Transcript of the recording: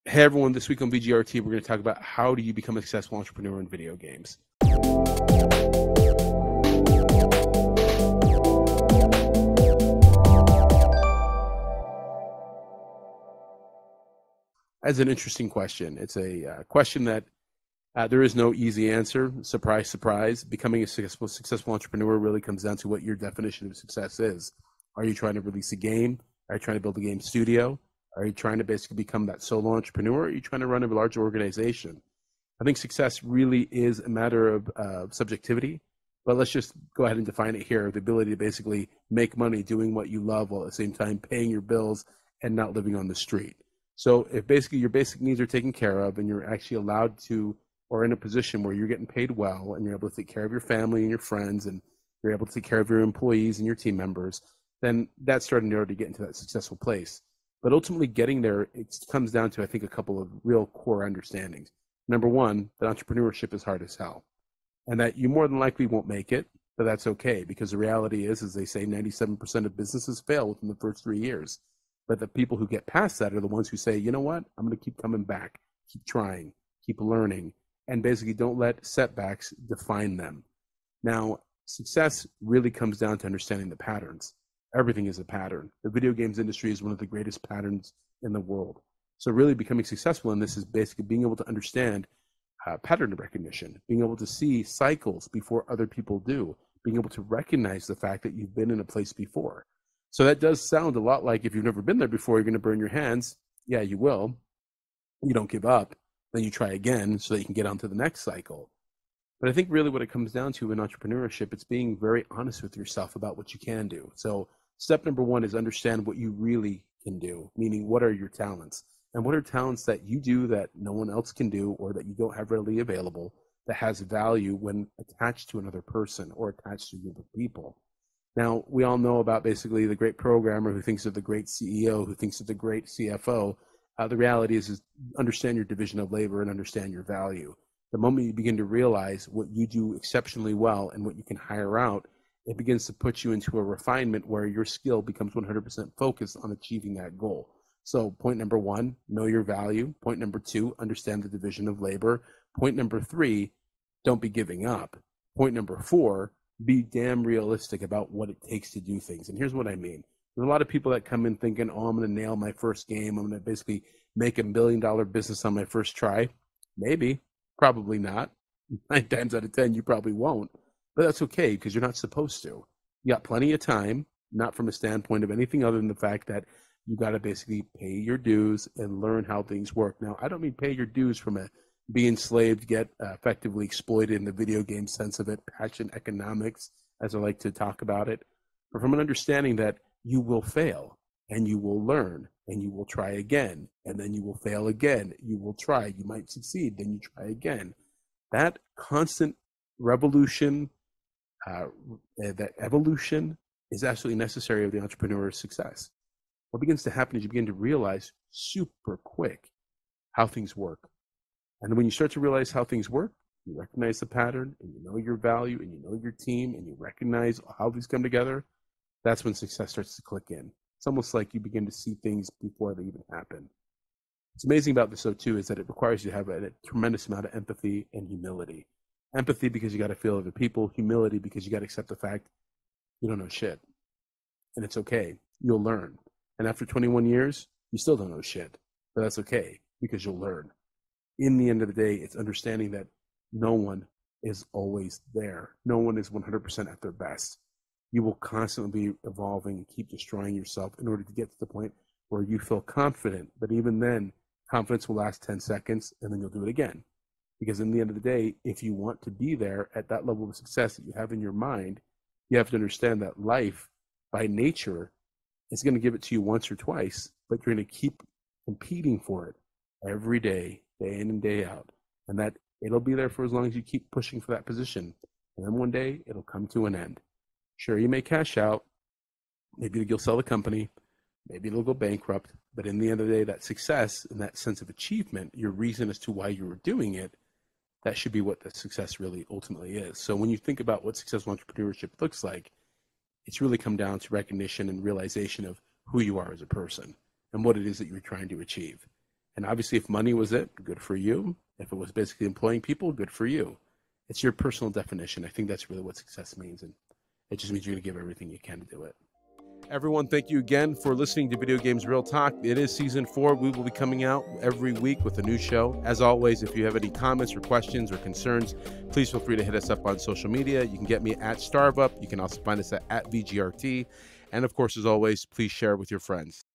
Hey everyone, this week on VGRT, we're going to talk about how do you become a successful entrepreneur in video games. That's an interesting question. It's a question that there is no easy answer. Surprise, surprise. Becoming a successful entrepreneur really comes down to what your definition of success is. Are you trying to release a game? Are you trying to build a game studio? Are you trying to basically become that solo entrepreneur? Or are you trying to run a large organization? I think success really is a matter of subjectivity, but let's just go ahead and define it here. The ability to basically make money doing what you love while at the same time paying your bills and not living on the street. So if basically your basic needs are taken care of and you're actually allowed to, or in a position where you're getting paid well and you're able to take care of your family and your friends and you're able to take care of your employees and your team members, then that's starting to get into that successful place. But ultimately getting there, it comes down to, I think, a couple of real core understandings. Number one, that entrepreneurship is hard as hell and that you more than likely won't make it, but that's okay because the reality is, as they say, 97% of businesses fail within the first 3 years. But the people who get past that are the ones who say, you know what, I'm going to keep coming back, keep trying, keep learning, and basically don't let setbacks define them. Now, success really comes down to understanding the patterns. Everything is a pattern. The video games industry is one of the greatest patterns in the world. So really becoming successful in this is basically being able to understand pattern recognition, being able to see cycles before other people do, being able to recognize the fact that you've been in a place before. So that does sound a lot like if you've never been there before, you're going to burn your hands. Yeah, you will. You don't give up. Then you try again so that you can get on to the next cycle. But I think really what it comes down to in entrepreneurship, it's being very honest with yourself about what you can do. So step number one is understand what you really can do, meaning what are your talents? And what are talents that you do that no one else can do or that you don't have readily available that has value when attached to another person or attached to a group of people? Now, we all know about basically the great programmer who thinks of the great CEO, who thinks of the great CFO. The reality is understand your division of labor and understand your value. The moment you begin to realize what you do exceptionally well and what you can hire out, it begins to put you into a refinement where your skill becomes 100% focused on achieving that goal. So point number one, know your value. Point number two, understand the division of labor. Point number three, don't be giving up. Point number four, be damn realistic about what it takes to do things. And here's what I mean. There's a lot of people that come in thinking, oh, I'm going to nail my first game. I'm going to basically make $1 billion business on my first try. Maybe, probably not. 9 times out of 10, you probably won't. But that's okay because you're not supposed to. You got plenty of time, not from a standpoint of anything other than the fact that you got to basically pay your dues and learn how things work. Now, I don't mean pay your dues from a be enslaved, get effectively exploited in the video game sense of it, passion economics, as I like to talk about it, but from an understanding that you will fail and you will learn and you will try again and then you will fail again. You will try, you might succeed, then you try again. That constant revolution, that evolution is absolutely necessary of the entrepreneur's success. What begins to happen is you begin to realize super quick how things work. And when you start to realize how things work, you recognize the pattern and you know your value and you know your team and you recognize how these come together, that's when success starts to click in. It's almost like you begin to see things before they even happen. What's amazing about this, though, too, is that it requires you to have a tremendous amount of empathy and humility. Empathy because you got to feel other people. Humility because you got to accept the fact you don't know shit. And it's okay. You'll learn. And after 21 years, you still don't know shit. But that's okay because you'll learn. In the end of the day, it's understanding that no one is always there. No one is 100% at their best. You will constantly be evolving and keep destroying yourself in order to get to the point where you feel confident. But even then, confidence will last 10 seconds and then you'll do it again. Because in the end of the day, if you want to be there at that level of success that you have in your mind, you have to understand that life, by nature, is going to give it to you once or twice, but you're going to keep competing for it every day, day in and day out. And that it'll be there for as long as you keep pushing for that position. And then one day, it'll come to an end. Sure, you may cash out. Maybe you'll sell the company. Maybe it'll go bankrupt. But in the end of the day, that success and that sense of achievement, your reason as to why you were doing it, that should be what the success really ultimately is. So when you think about what successful entrepreneurship looks like, it's really come down to recognition and realization of who you are as a person and what it is that you're trying to achieve. And obviously, if money was it, good for you. If it was basically employing people, good for you. It's your personal definition. I think that's really what success means. And it just means you're going to give everything you can to do it. Everyone, thank you again for listening to Video Games Real Talk. It is season 4. We will be coming out every week with a new show. As always, if you have any comments or questions or concerns, please feel free to hit us up on social media. You can get me at StarveUp. You can also find us at VGRT. And of course, as always, please share with your friends.